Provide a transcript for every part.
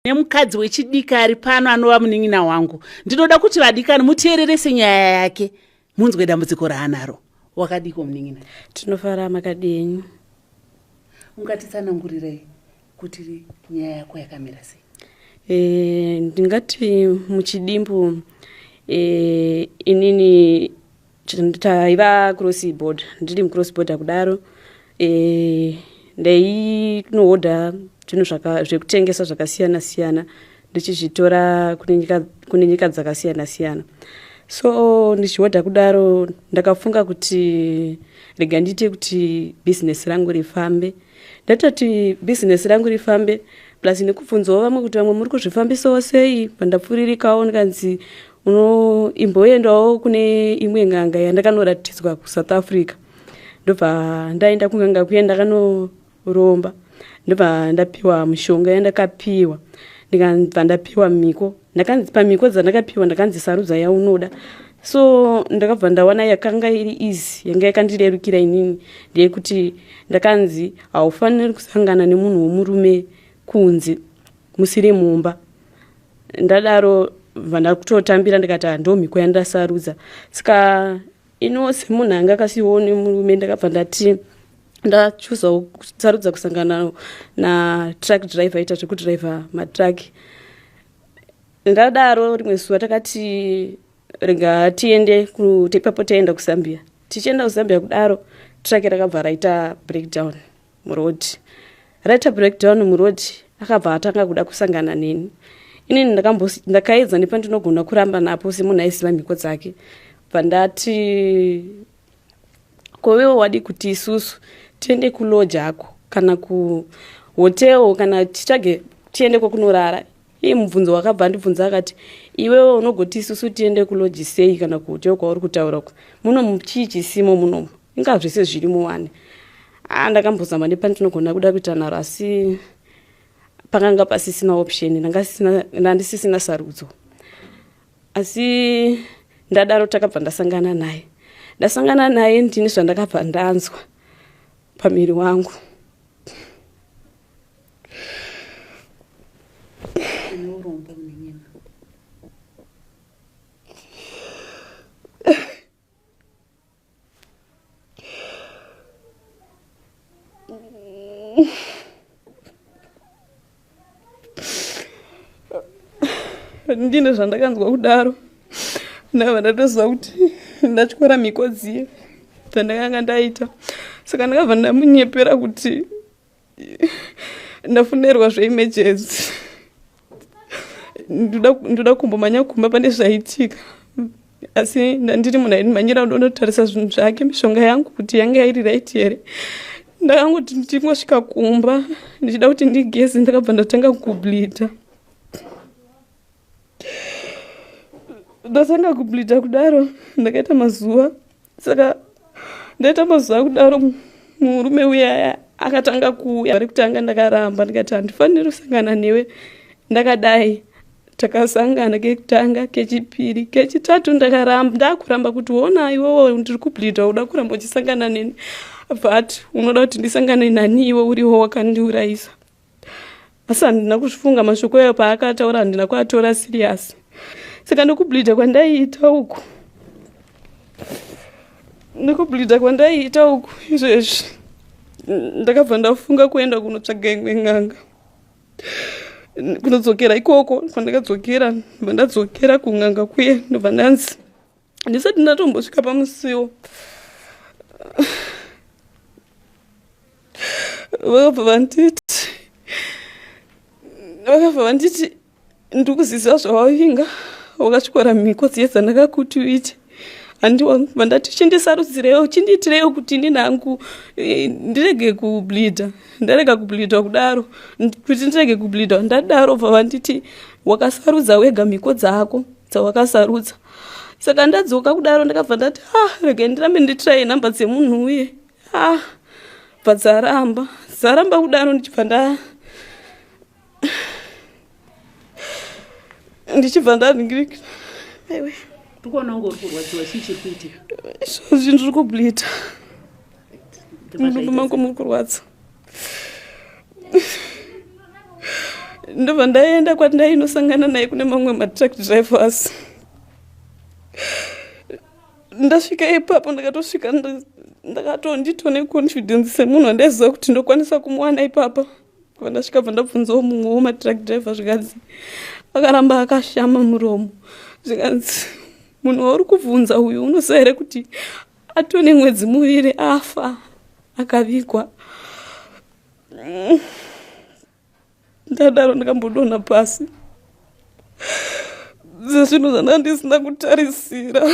nemukadzi wechidikari pano anova munin'ina wangu. Ndinoda kuti vadikani muteererese nyaya yake, munzwe dambudziko raanaro. Wakadiko munin'ina? Tinofara makadini. Ungatitsanangurirei kuti nyaya yako yakamira sei? Ndingati muchidimbu inini taiva crossboard, ndiri mucrossboard kudaro. Ndainohodha zvinhu zvekutengesa zvakasiyana siyana ndichizvitora kune nyika dzakasiyana siyana. So ndichihodha kudaro ndakafunga kuti rega ndiite kuti business rangu rifambe. Ndatati business rangu rifambe plus nekubvunzawo vamwe kuti vamwe muri kuzvifambisawo sei. Pandapfuririkawo ndikanzi imboendawo kune imwe ng'anga yandakanyoratidzwa kuSouth Africa. Ndobva ndaenda kung'anga kuya ndakanoromba. Ndobva ndapiwa mushonga yandakapiwa. Ndikabva ndapiwa miko. Ndakanzi pamiko dzandakapiwa ndakanzi sarudza yaunoda. So ndakabva ndawana yakanga iri easy, yanga yakandirerukira inini ndeyekuti ndakanzi haufaniri kusangana nemunhu womurume kunze musiri mumba. Ndadaro vandakutotambira ndikati ndo miko yandasarudza. Saka semunhu anga akasiwo nemurume ndakabva ndati ndachuzawo kusarudza kusangana na-truck driver aita zvekudriver matruck. Ndadaro rimwe zuva takati rega tiende ipapo taenda kuZambia. Tichienda kuZambia kudaro truck rakabva raita breakdown muroad. Raita breakdown muroad akabva atanga kuda kusangana neni. Inini ndakaedza nepandinogona kuramba napo semunhu aiziva mhiko dzake. Vandati kowewo wadi kuti isusu tiende kuloja ako kana kuhotel kana tichage tiende kokunorara. Iye mubvunzo wakabva ndibvunza akati iwewe unogoti isusu tiende kuloji sei kana kuhotel kwauri kutaura uko muno muchii chisimo munomu inga zvese zviri muwane. Ndakambozama nepandinogona kuda kuita naro asi pakanga pasisina option, ndandisisina sarudzo. Asi ndadaro takabva ndasangana naye. Ndasangana naye ndini zvandakabva ndanzwa pamiri wangu. Unoromba munin'ina. Ndine zvandakanzwa kudaro. Ndakabva ndatoziva kuti ndatyora mhiko dziye dzandakanga ndaita. Saka ndakabva ndamunyepera kuti ndafunerwa zveemergency. Ndoda kumbomanya kumba pane zvaitika. Asi ndandiri munhu aimhanyira ndonotarisa zvinhu zvake, mishonga yangu kuti yanga iri right here. Ndakangoti ndingosvika kumba ndichida kuti ndigeze ndakabva ndatanga kubleeda. Ndatanga kubleeda kudaro ndakaita mazuva. Saka ndaita mazuva kudaro murume uya akatanga kuuya. Ari kutanga ndakaramba ndikati handifaniri kusangana newe ndakadai. Takasangana kekutanga, kechipiri, kechitatu ndakuramba kuti wona iwewe ndiri kubleeda uda kuramba uchisangana neni. But unoda kuti ndisangane nani iwe uriwo wakandiurayisa. Asi handina kuzvifunga mashoko ayo paakataura handina kuatora serious. Saka ndokubleeda kwandaiita uku. Izvezvi ndakabva ndafunga kuenda kunotsvaga imwe ng'anga. Kunodzokera ikoko kwandakadzokera ndadzokera kung'anga kuye ndobva ndanzi ndisati ndatombosvika pamusiwo vakabva vanditi ndiri kuziziva zvawaivinga wakasvikora mhiko dziye dzandakakuti uite. Vandati chindisarudzirewo chindiitirewo kuti ndini hangu ndirege kubleeda. Ndarega kubleeda kudaro kuti ndirege kubleeda ndadaro bva vanditi wakasarudza wega mhiko dzako dzawakasarudza. Saka ndadzoka kudaro ndakabva ndati rega ndirambe nditiraye nhamba dzemunhu uye bva dzaramba kudaro ndichibva ndaringirika. Aiwe Tukuona uri kurwadziwa chii chiri kuitika? Izvozvi ndiri kubleeda. Mudumbu mangu muri kurwadza. ndobva ndaenda kwandainosangana naye kune mamwe matruck drivers. Ndasvika ipapo ndakatosvika ndakatondiito neconfidence semunhu wandaiziva kuti ndokwanisa kumuwana ipapa. Ndasvika bva ndabvunzawo mumwe wematruck driver zvikanzi akaramba akashama muromo. Zvikanzi munhu wauri kubvunza uyu unoziva here kuti atone mwedzi muviri afa akavigwa. Ndadaro ndakambodonha pasi. Zvinhu zvanga ndisina kutarisira.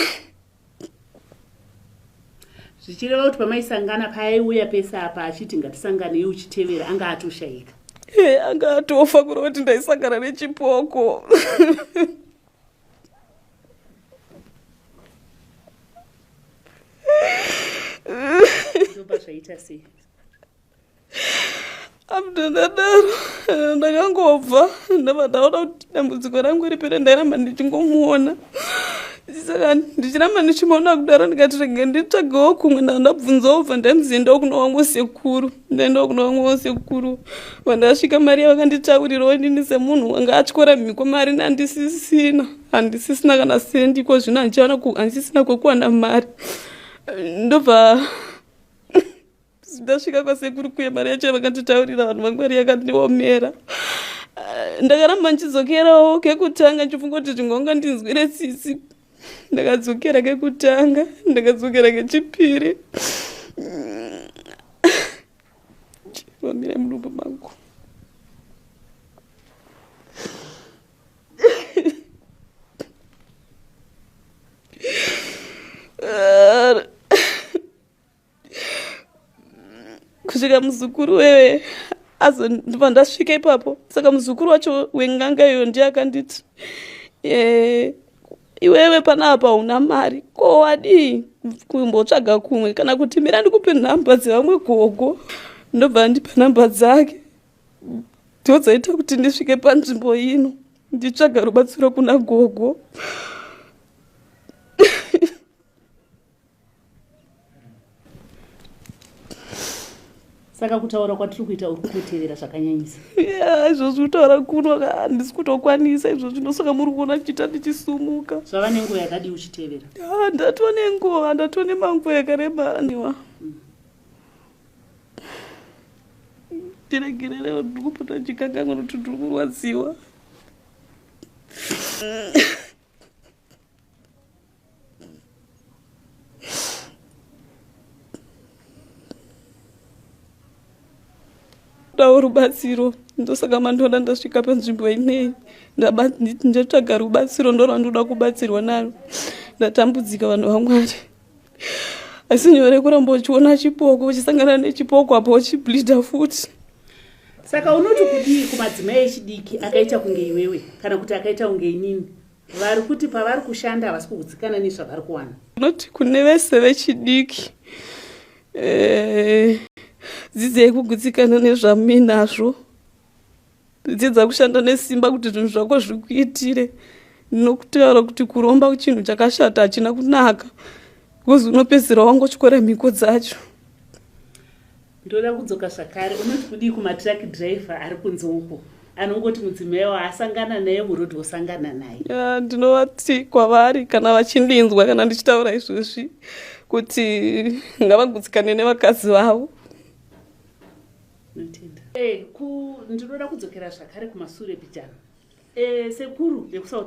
Zvichireva kuti pamaisangana paiuya pese apa achiti ngatisangane iye uchitevera anga atoshayika. Anga atofa kureva kuti ndaisangana nechipoko. Ndoba zvaita sei? Ndadaro ndakangobva ndabva ndaona kuti dambudziko rangu ripere ndairamba ndichingomuona. Saka ndichiramba ndichimuona kudaro ndikati rege nditsvagewo kumwe. Ndabvunzawo bva ndamuziendawo kuna wamwe sekuru. Ndaendawo kuna wamwe sekuru. Vandasvika mari yavakanditaurirawo inini semunhu wanga atyora mhiko mari handisisina kana sendi ko zvino handisisina kwekuwana mari. Ndobva ndasvika kwasekuru kuye mari yacho vakanditaurira vanhu vangwari yakandiomera. Ndakaramba ndichidzokerawo kekutanga ndichifunga kuti zvingonga ndinzwire tsitsi. Ndakadzokera kekutanga ndakadzokera kechipiri. Chivamire mudumbu mangu. Kusvika muzukuru wewe ndibva ndasvika ipapo. Saka muzukuru wacho wenganga iyo ndiye akanditi iwewe panapa una mari ko wadii kumbotsvaga kumwe kana kuti mira ndikupe nhamba dzevamwe gogo. Ndobva ndipa nhamba dzake. Ndodzaita kuti ndisvike panzvimbo ino nditsvaga rubatsiro kuna gogo. Saka kutaura kwatiri kuita uri kutevera zvakanyanyisa. Izvozvi kutaura kuno handisi kutokwanisa izvozvi zvinosoka muri kuona chiita ndichisumuka. Zvava nenguva yakadii uchitevera? Ndatone nguva, ndatone manguva yakareba niwa. Ndiregererewo ndiri kupota ndichikanganwa kuti ndiri kurwadziwa. Ndawo rubatsiro ndosaka mandona ndasvika panzvimbo inei ndatsvaga rubatsiro ndorwandoda kubatsirwa naro. Ndatambudzika vanhu vaMwari. Asi nyore kuramba uchiona chipoko uchisangana nechipoko apo uchibleeda futi. Saka unoti kudii kumadzimai echidiki akaita kunge iwewe kana kuti akaita kunge inini vari kuti pavari kushanda havasi kugutsikana nezvavari kuwana? Unoti kune vese vechidiki dzidzei kugutsikana nezvaminazvo. Dzidza kushanda nesimba kuti zvinhu zvako zvikuitire. Ndinokutaura kuti kuromba chinhu chakashata hachina kunaka. Kuzi unopedzisira wangotyora mhiko dzacho. Ndoda kudzoka zvakare. Unoti kudii kumatruck driver ari kunze uko anongoti mudzimai waasangana naye murodhi wosangana naye? Ndinovati kwavari kana vachindinzwa kana ndichitaura izvozvi kuti ngavagutsikane nevakadzi vavo. Ndinoda kudzokera zvakare kumashure pichana. Sekuru yekusouth